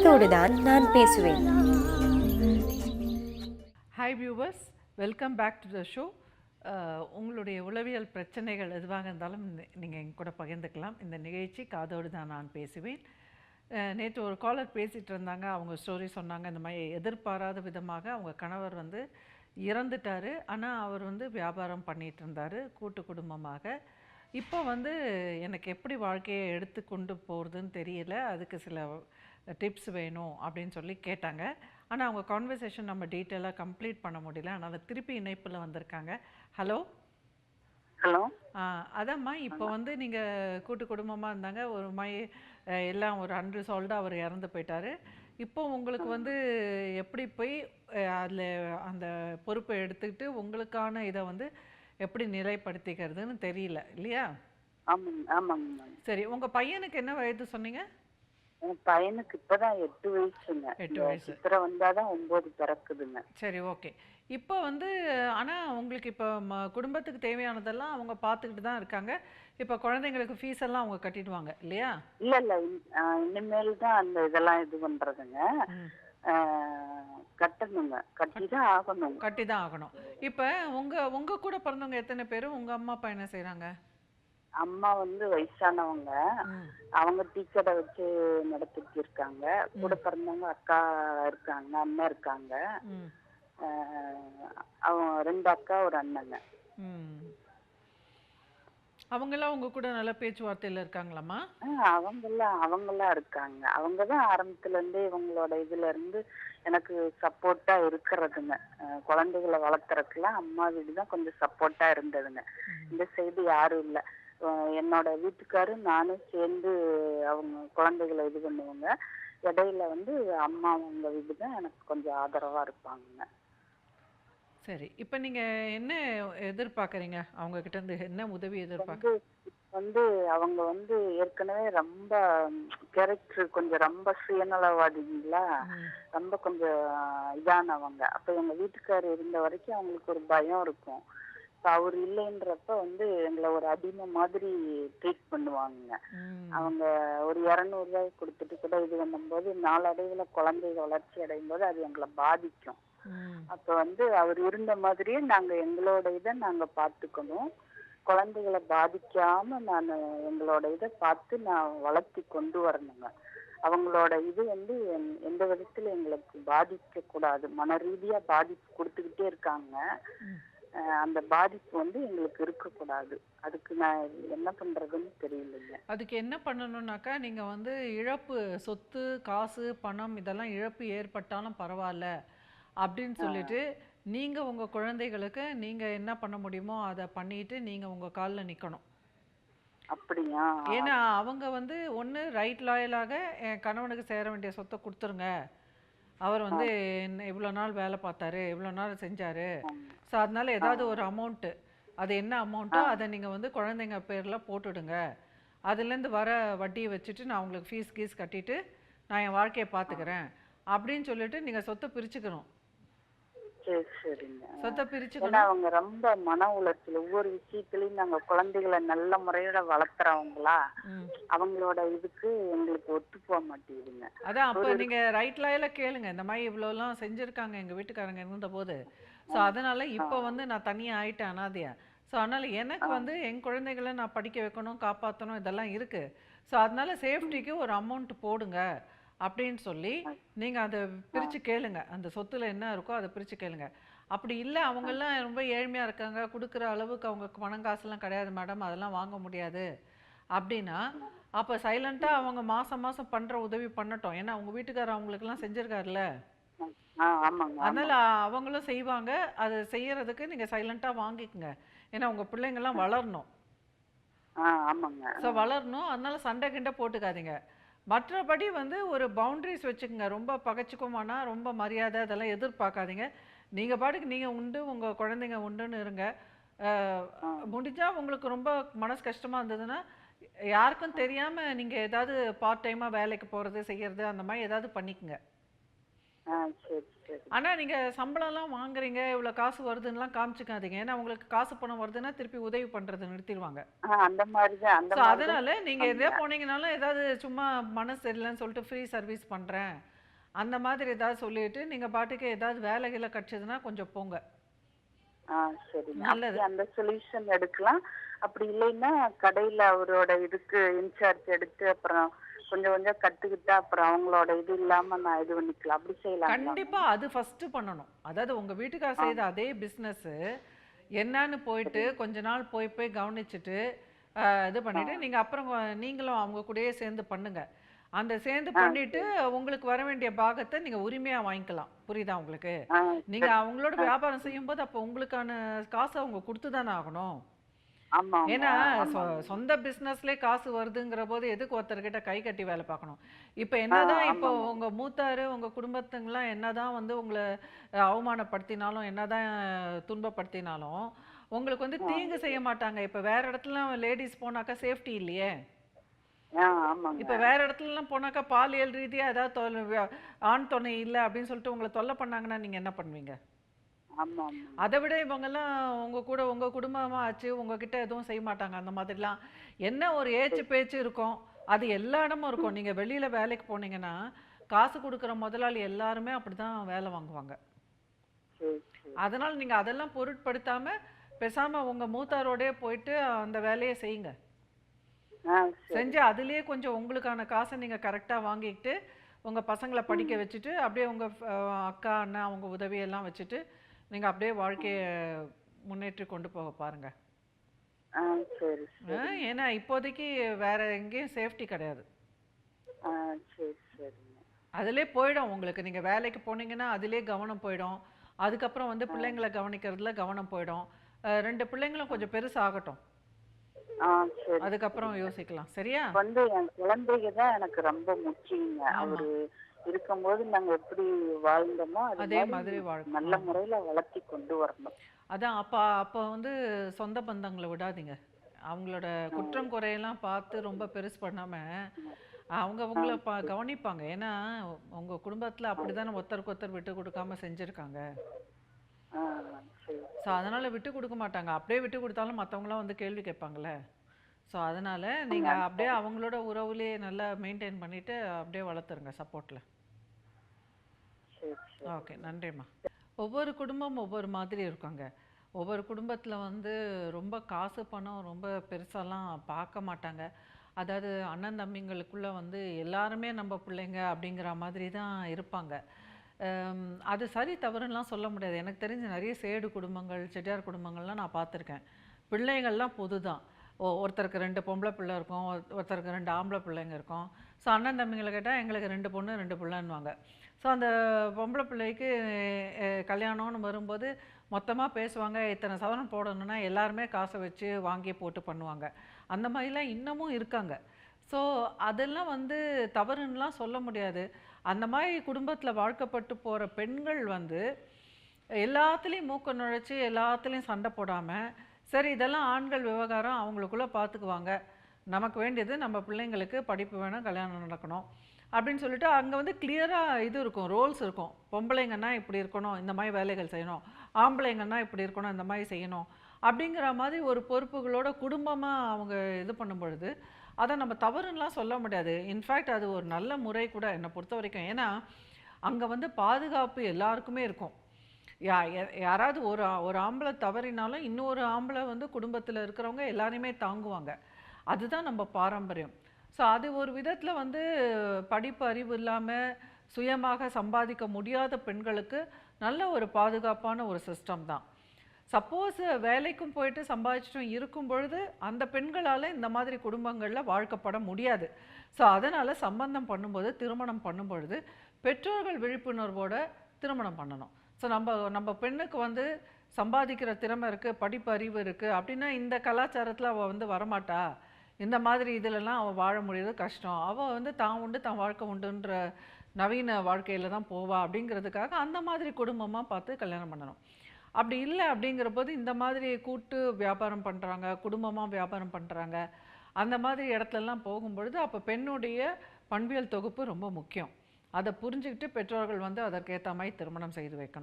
காதோடு தான் நான் பேசுவேன். Hi viewers, welcome back to the show. உங்களுடைய உளவியல் பிரச்சனைகள் எதுவாக இருந்தாலும் நீங்கள் எங்க கூட பகிர்ந்துக்கலாம். இந்த நிகழ்ச்சி காதோடு தான் நான் பேசுவேன். நேற்று ஒரு காலர் பேசிகிட்டு இருந்தாங்க. அவங்க ஸ்டோரி சொன்னாங்க. இந்த மாதிரி எதிர்பாராத விதமாக அவங்க கணவர் வந்து இறந்துட்டார். ஆனால் அவர் வந்து வியாபாரம் பண்ணிகிட்டு இருந்தார் கூட்டு குடும்பமாக. இப்போ வந்து எனக்கு எப்படி வாழ்க்கையை எடுத்து கொண்டு போகிறதுன்னு தெரியல, அதுக்கு சில டிப்ஸ் வேணும் அப்படின்னு சொல்லி கேட்டாங்க. ஆனால் அவங்க கான்வர்சேஷன் நம்ம டீட்டெயிலாக கம்ப்ளீட் பண்ண முடியல. அதனால் திருப்பி இணைப்பில் வந்திருக்காங்க. Hello hello. அதாம்மா, இப்போ வந்து நீங்கள் கூட்டு குடும்பமாக இருந்தாங்க. ஒரு மாதிரி எல்லாம் ஒரு அன்ரிசால்வ்டாக அவர் இறந்து போயிட்டார். இப்போ உங்களுக்கு வந்து எப்படி போய் அதில் அந்த பொறுப்பை எடுத்துக்கிட்டு உங்களுக்கான இதை வந்து எப்படி நிலைப்படுத்திக்கிறதுன்னு தெரியல இல்லையா? ஆமாங்க ஆமாங்க. சரி, உங்கள் பையனுக்கு என்ன வயது சொன்னீங்க? என் பையனுக்கு இப்பதான் 8 வயசுங்க. 8 வயசு. சித்திரை வந்தாதான் 9 பிறக்குதுங்க. சரி, ஓகே. இப்போ வந்து ஆனால் உங்களுக்கு இப்போ குடும்பத்துக்கு தேவையானதெல்லாம் அவங்க பார்த்துக்கிட்டு தான் இருக்காங்க. இப்போ குழந்தைங்களுக்கு ஃபீஸ் எல்லாம் அவங்க கட்டிடுவாங்க இல்லையா? இல்ல இல்ல, இனிமேல் தான் அந்த இதெல்லாம் இது பண்றதுங்க. கட்டணுங்க, கட்டிதான் ஆகணும். கட்டி தான் ஆகணும். இப்போ உங்க கூட பிறந்தவங்க எத்தனை பேர்? உங்க அம்மா அப்பா என்ன செய்றாங்க? அம்மா வந்து வயசானவங்க. அவங்க டீ கடை வச்சு நடத்திட்டு இருக்காங்க. கூட பிறந்தவங்க அக்கா இருக்காங்க, அண்ணன் இருக்காங்க. அவங்க 2 அக்கா ஒரு அண்ணங்க. அவங்கெல்லாம் உங்க கூட நல்ல பேச்சுவார்த்தையில இருக்காங்களாம்மா? அவங்கெல்லாம் இருக்காங்க. அவங்கதான் ஆரம்பத்துல இருந்தே இவங்களோட இதுல இருந்து எனக்கு சப்போர்ட்டா இருக்கிறதுங்க. குழந்தைகளை வளர்த்துறதுக்குலாம் அம்மா வீடு தான் கொஞ்சம் சப்போர்ட்டா இருந்ததுங்க. இந்த சைடு யாரும் இல்லை. என்னோட வீட்டுக்காரு நானும் சேர்ந்து அவங்க குழந்தைகளை இது பண்ணுவாங்க. இடையில வந்து அம்மா அவங்க வீடு தான் எனக்கு கொஞ்சம் ஆதரவா இருப்பாங்க. சரி, இப்போ நீங்க என்ன எதிர்பார்க்குறீங்க? அவங்க கிட்ட இருந்து என்ன உதவி எதிர்பார்க்க? வந்து அவங்க வந்து ஏற்கனவே ரொம்ப கேரக்டர் கொஞ்சம் ரொம்ப சுயநலவாதிங்களா, ரொம்ப கொஞ்சம் இதானவங்க. அப்ப எங்க வீட்டுக்காரர் இருந்த வரைக்கும் அவங்களுக்கு ஒரு பயம் இருக்கும். இப்போ அவர் இல்லைன்றப்ப வந்து எங்களை ஒரு அடிமை மாதிரி ட்ரீட் பண்ணுவாங்க. அவங்க ஒரு 200 ரூபாய் கொடுத்துட்டு கூட இது பண்ணும்போது நாளடைவுல குழந்தைகள் வளர்ச்சி அடையும் போது அது எங்களை பாதிக்கும். அப்ப வந்து அவர் இருந்த மாதிரியே நாங்க எங்களோட இதை நாங்க பார்த்துக்கணும். குழந்தைகளை பாதிக்காம நான் எங்களோட இதை பார்த்து நான் வளர்த்தி கொண்டு வரணுங்க. அவங்களோட இது வந்து எந்த விதத்துல எங்களுக்கு பாதிக்க கூடாது. மன ரீதியா பாதிப்பு கொடுத்துக்கிட்டே இருக்காங்க. அந்த பாதிப்பு வந்து எங்களுக்கு இருக்கக்கூடாது. அதுக்கு நான் என்ன பண்றதுன்னு தெரியலைங்க. அதுக்கு என்ன பண்ணணும்னாக்கா, நீங்க வந்து இழப்பு, சொத்து காசு பணம் இதெல்லாம் இழப்பு ஏற்பட்டாலும் பரவாயில்ல அப்படின்னு சொல்லிட்டு நீங்க உங்க குழந்தைகளுக்கு நீங்க என்ன பண்ண முடியுமோ அதை பண்ணிட்டு நீங்க உங்க காலில் நிக்கணும். அப்படியா? ஏன்னா அவங்க வந்து ஒன்று ரைட் லாயலாக என் கணவனுக்கு சேர வேண்டிய சொத்தை கொடுத்துருங்க, அவர் வந்து இவ்வளோ நாள் வேலை பார்த்தாரு, இவ்வளோ நாள் செஞ்சாரு, ஸோ அதனால ஏதாவது ஒரு அமௌண்ட்டு, அது என்ன அமௌண்ட்டோ அதை நீங்கள் வந்து குழந்தைங்க பேரில் போட்டுடுங்க, அதுலேருந்து வர வட்டியை வச்சுட்டு நான் உங்களுக்கு ஃபீஸ் கீஸ் கட்டிட்டு நான் என் வாழ்க்கையை பார்த்துக்கிறேன் அப்படின்னு சொல்லிட்டு நீங்கள் சொத்தை பிரிச்சுக்கணும். சரி சரிங்க. சொத்தை பிரிச்சுக்கணும். ஏன்னா அவங்க ரொம்ப மன உளைச்சல். ஒவ்வொரு விஷயத்துலயும் நாங்க குழந்தைகளை நல்ல முறையோட வளர்த்துறவங்களா, அவங்களோட இதுக்கு எங்களுக்கு ஒத்து போக மாட்டேங்குதுங்க. அதான் அப்போ நீங்க ரைட் லாயில கேளுங்க, இந்த மாதிரி இவ்வளோலாம் செஞ்சுருக்காங்க எங்க வீட்டுக்காரங்க இருந்த போது, ஸோ அதனால இப்போ வந்து நான் தனியாக ஆயிட்டேன் அனாதையா, ஸோ அதனால எனக்கு வந்து என் குழந்தைகளை நான் படிக்க வைக்கணும் காப்பாற்றணும் இதெல்லாம் இருக்கு, ஸோ அதனால சேஃப்டிக்கு ஒரு அமௌண்ட் போடுங்க அப்படின்னு சொல்லி நீங்கள் அதை பிரித்து கேளுங்க. அந்த சொத்துல என்ன இருக்கோ அதை பிரித்து கேளுங்க. அப்படி இல்லை அவங்கெல்லாம் ரொம்ப ஏழ்மையாக இருக்காங்க, கொடுக்குற அளவுக்கு அவங்க பணம் காசுலாம் கிடையாது மேடம், அதெல்லாம் வாங்க முடியாது அப்படின்னா அப்போ சைலண்ட்டாக அவங்க மாதம் மாதம் பண்ணுற உதவி பண்ணட்டும். ஏன்னா அவங்க வீட்டுக்காரர் அவங்களுக்கெல்லாம் செஞ்சுருக்காருல்ல, அதனால் அவங்களும் செய்வாங்க. அது செய்யறதுக்கு நீங்கள் சைலண்ட்டாக வாங்கிக்கோங்க. ஏன்னா உங்கள் பிள்ளைங்கள்லாம் வளரணும். ஸோ வளரணும், அதனால சண்டை கிண்டை போட்டுக்காதீங்க. மற்றபடி வந்து ஒரு பவுண்ட்ரிஸ் வச்சுக்கோங்க. ரொம்ப பகைச்சிக்குமானா ரொம்ப மரியாதை அதெல்லாம் எதிர்பார்க்காதீங்க. நீங்கள் பாட்டுக்கு நீங்கள் உண்டு, உங்கள் குழந்தைங்க உண்டுன்னு இருங்க. முடிஞ்சால் உங்களுக்கு ரொம்ப மனசு கஷ்டமாக இருந்ததுன்னா யாருக்கும் தெரியாமல் நீங்கள் ஏதாவது பார்ட் டைமாக வேலைக்கு போகிறது செய்கிறது அந்த மாதிரி ஏதாவது பண்ணிக்கோங்க. ஆனால் நீங்கள் சம்பளம்லாம் வாங்குறீங்க, இவ்வளோ காசு வருதுன்னெலாம் காமிச்சிக்காதீங்க. ஏன்னா உங்களுக்கு காசு பணம் வருதுன்னா திருப்பி உதவி பண்ணுறது நிறுத்திடுவாங்க. அந்த மாதிரி தான். அதனால நீங்கள் எதே போனீங்கனாலும் ஏதாவது சும்மா மனசு சரியில்லைன்னு சொல்லிட்டு ஃப்ரீ சர்வீஸ் பண்ணுறேன் அந்த மாதிரி ஏதாவது சொல்லிட்டு நீங்க பாட்டுக்கு ஏதாவது வேலைகளை கிடைச்சதுன்னா கொஞ்சம் போங்க. சரிங்க. நல்லது. அப்படி அந்த சொல்யூஷன் எடுக்கலாம். அப்படி இல்லைன்னா கடையில அவரோட இதுக்கு இன்சார்ஜ் எடுத்து அப்புறம் கொஞ்சம் கொஞ்சம் கத்துக்கிட்டா அப்புறம் அவங்களோட இது இல்லாம நான் இது பண்ணிக்கலாம். அப்படி செய்யலாங்களா கண்டிப்பா மேம்? அது ஃபர்ஸ்ட் பண்ணணும். அதாவது உங்க வீட்டுக்கார் ஆ செய்த அதே பிசினஸ் என்னன்னு போயிட்டு சரிங்க. கொஞ்ச நாள் போய் போய் கவனிச்சுட்டு இது ஆ பண்ணிட்டு நீங்க அப்புறம் நீங்களும் அவங்க கூடயே சேர்ந்து பண்ணுங்க. அந்த சேர்ந்து பண்ணிட்டு சரி. உங்களுக்கு வர வேண்டிய பாகத்தை நீங்க உரிமையா வாங்கிக்கலாம். புரியுதா உங்களுக்கு? ஆ நீங்க சரி. அவங்களோட ஆ வியாபாரம் செய்யும்போது அப்போ உங்களுக்கான காசை அவங்க கொடுத்து தானே ஆகணும். ஆமாங்க. ஏன்னா ஆமாங்க. சொந்த பிசினஸ்லயே காசு வருதுங்கிற போது எதுக்கு ஒருத்தர்கிட்ட கை கட்டி வேலை பார்க்கணும். இப்போ ஆ என்னதான் இப்போ ஆமாங்க. உங்க மூத்தாரு உங்க குடும்பத்துங்கெல்லாம் என்னதான் வந்து உங்களை அவமானப்படுத்தினாலும் என்னதான் துன்பப்படுத்தினாலும் உங்களுக்கு வந்து ஆ தீங்கு செய்ய மாட்டாங்க. இப்போ வேற இடத்துல லேடிஸ் போனாக்கா சேஃப்டி இல்லையே. ஆமாங்க. இப்போ வேற இடத்துலலாம் போனாக்கா பாலியல் ரீதியா ஏதாவது ஆண் துணை இல்லை அப்படின்னு சொல்லிட்டு உங்களை தொல்லை பண்ணாங்கன்னா நீங்க என்ன பண்ணுவீங்க? ஆமா ஆமாங்க. அதை விட இவங்கெல்லாம் உங்க கூட உங்க குடும்பமா ஆச்சு உங்ககிட்ட எதுவும் செய்ய மாட்டாங்க அந்த மாதிரிலாம். என்ன ஒரு ஏச்சு சரி. பேச்சு இருக்கும். அது எல்லா இடமும் இருக்கும். ம். நீங்க வெளியில வேலைக்கு போனீங்கன்னா காசு கொடுக்குற முதலாளி எல்லாருமே அப்படிதான் வேலை வாங்குவாங்க. சரி சரி. அதனால நீங்க அதெல்லாம் பொருட்படுத்தாம பேசாம உங்க மூத்தாரோடே போயிட்டு அந்த வேலையை செய்யுங்க. சரி. செஞ்சு அதுலயே கொஞ்சம் உங்களுக்கான காசை நீங்க கரெக்டா வாங்கிக்கிட்டு உங்க பசங்களை படிக்க ம். வச்சுட்டு அப்படியே உங்க அக்கா அண்ணா அவங்க உதவியெல்லாம் வச்சுட்டு நீங்க அப்படியே ம். வாழ்க்கைய முன்னேற்றி கொண்டு போக பாருங்க. ஆ சரி சரிங்க. ஏன்னா இப்போதைக்கு வேற எங்கேயும் சேஃப்டி கிடையாது. ஆ சரி சரிங்க. அதிலே போயிடும் உங்களுக்கு. நீங்க வேலைக்கு போனீங்கன்னா அதிலே கவனம் போயிடும். அதுக்கப்புறம் வந்து ஆ பிள்ளைங்களை கவனிக்கிறதுல கவனம் போயிடும். 2 பிள்ளைங்களும் ஆ கொஞ்சம் பெருசாகட்டும். ஆ சரி அதுக்கப்புறம் சரிங்க. யோசிக்கலாம். சரியா? வந்து என் குழந்தைங்க தான் எனக்கு ரொம்ப முக்கியங்க. ஆமா. அவரு இருக்கும்போது நாங்க எப்படி வாழ்ந்தோமோ அது அதே மாதிரி மாதிரி வாழும். நல்ல ஆமா. முறையில வளர்த்தி கொண்டு வரணும். அதான் அப்ப வந்து சொந்த பந்தங்களை விடாதீங்க. அவங்களோட ம். குற்றம் குறையெல்லாம் பார்த்து ரொம்ப பெருசு பண்ணாம, ம். அவங்க ஆ அவங்கள சரி. கவனிப்பாங்க. ஏன்னா உங்க குடும்பத்துல ஆ அப்படித்தானே ஒருத்தருக்கு ஒருத்தர் விட்டு கொடுக்காம செஞ்சிருக்காங்க. ஆ சரி ஸோ சரி. அதனால விட்டு கொடுக்க மாட்டாங்க. அப்படியே விட்டு கொடுத்தாலும் மத்தவங்கலாம் வந்து கேள்வி கேட்பாங்கல்ல. ஸோ அதனால நீங்க அப்படியே ஆமாங்க. அவங்களோட உறவுலயே நல்லா மெயின்டைன் பண்ணிட்டு அப்படியே வளர்த்துருங்க சப்போர்ட்ல. சரி சரி. ஓகே. நன்றிம்மா. ஒவ்வொரு குடும்பம் ஒவ்வொரு மாதிரி இருக்காங்க. ஒவ்வொரு குடும்பத்துல வந்து ரொம்ப காசு, பணம் ரொம்ப பெருசாலாம் பார்க்க மாட்டாங்க. அதாவது அண்ணன் தம்பிங்களுக்குள்ள வந்து எல்லாருமே நம்ம பிள்ளைங்க அப்படிங்கிற மாதிரி தான் இருப்பாங்க. அது சரி தவறுன்னுலாம் சொல்ல முடியாது. எனக்கு தெரிஞ்சு நிறைய சேடு குடும்பங்கள், செட்டியார் குடும்பங்கள்லாம் நான் பார்த்துருக்கேன். பிள்ளைகள்லாம் பொதுதான். ஒருத்தருக்கு 2 பொம்பளை பிள்ளை இருக்கும். ஒருத்தருக்கு 2 ஆம்பளை பிள்ளைங்க இருக்கும். ஸோ அண்ணன் தம்பிங்கள கேட்டா எங்களுக்கு 2 பொண்ணு, 2 பிள்ளைன்னுவாங்க. ஸோ அந்த பொம்பளை பிள்ளைக்கு கல்யாணம்னு வரும்போது மொத்தமா பேசுவாங்க. இத்தனை சவரன் போடணும்னா எல்லாருமே காசை வச்சு வாங்கி போட்டு பண்ணுவாங்க. அந்த மாதிரிலாம் இன்னமும் இருக்காங்க. ஸோ அதெல்லாம் வந்து தவறுன்னுலாம் சொல்ல முடியாது. அந்த மாதிரி குடும்பத்துல வாழ்க்கப்பட்டு போற பெண்கள் வந்து எல்லாத்துலயும் மூக்க நுழைச்சு எல்லாத்துலயும் சண்டை போடாம, சரி இதெல்லாம் ஆண்கள் விவகாரம் அவங்களுக்குள்ள பார்த்துக்குவாங்க. நமக்கு வேண்டியது நம்ம பிள்ளைங்களுக்கு படிப்பு வேணும், கல்யாணம் நடக்கணும். அப்படின்னு சொல்லிட்டு அங்க வந்து கிளியரா இது இருக்கும், ரோல்ஸ் இருக்கும். பொம்பளைங்கன்னா இப்படி இருக்கணும், இந்த மாதிரி வேலைகள் செய்யணும். ஆம்பளைங்கன்னா இப்படி இருக்கணும், இந்த மாதிரி செய்யணும். அப்படிங்கிற மாதிரி ஒரு பொறுப்புகளோட குடும்பமா அவங்க இது பண்ணும் பொழுது, அதை நம்ம தவறுன்னுலாம் சொல்ல முடியாது. இன்ஃபேக்ட் அது ஒரு நல்ல முறை கூட என்னை பொறுத்த வரைக்கும். ஏன்னா, அங்க வந்து பாதுகாப்பு எல்லாருக்குமே இருக்கும். யாராவது ஒரு ஆம்பளை தவறினாலும் இன்னொரு ஆம்பளை வந்து குடும்பத்துல இருக்கிறவங்க எல்லாரையுமே தாங்குவாங்க. அதுதான் நம்ம பாரம்பரியம். ஸோ அது ஒரு விதத்துல வந்து படிப்பு அறிவு இல்லாம சுயமாக சம்பாதிக்க முடியாத பெண்களுக்கு நல்ல ஒரு பாதுகாப்பான ஒரு சிஸ்டம் தான். சப்போஸ் வேலைக்கும் போயிட்டு சம்பாதிச்சுட்டும் இருக்கும் பொழுது அந்த பெண்களால இந்த மாதிரி குடும்பங்கள்ல வாழ்க்கப்பட முடியாது. ஸோ அதனால சம்பந்தம் பண்ணும்போது, திருமணம் பண்ணும் பொழுது பெற்றோர்கள் விழிப்புணர்வோட திருமணம் பண்ணணும். ஸோ நம்ம பெண்ணுக்கு வந்து சம்பாதிக்கிற திறமை இருக்கு, படிப்பு அறிவு இருக்கு அப்படின்னா இந்த கலாச்சாரத்துல அவ வந்து வரமாட்டா. இந்த மாதிரி இதுலலாம் அவ வாழ முடியுறது கஷ்டம். அவ வந்து தான் உண்டு, தான் வாழ்க்கை உண்டுன்ற நவீன வாழ்க்கையில தான் போவா அப்படிங்கிறதுக்காக அந்த மாதிரி குடும்பமா பார்த்து கல்யாணம் பண்ணணும். அப்படி இல்லை அப்படிங்கிற போது இந்த மாதிரி கூட்டு வியாபாரம் பண்றாங்க, குடும்பமா வியாபாரம் பண்றாங்க. அந்த மாதிரி இடத்துலலாம் போகும்பொழுது அப்ப பெண்ணுடைய பண்பியல் தொகுப்பு ரொம்ப முக்கியம். அதை புரிஞ்சுக்கிட்டு பெற்றோர்கள் வந்து அதற்கேத்த மாதிரி திருமணம் செய்து வைக்கணும்.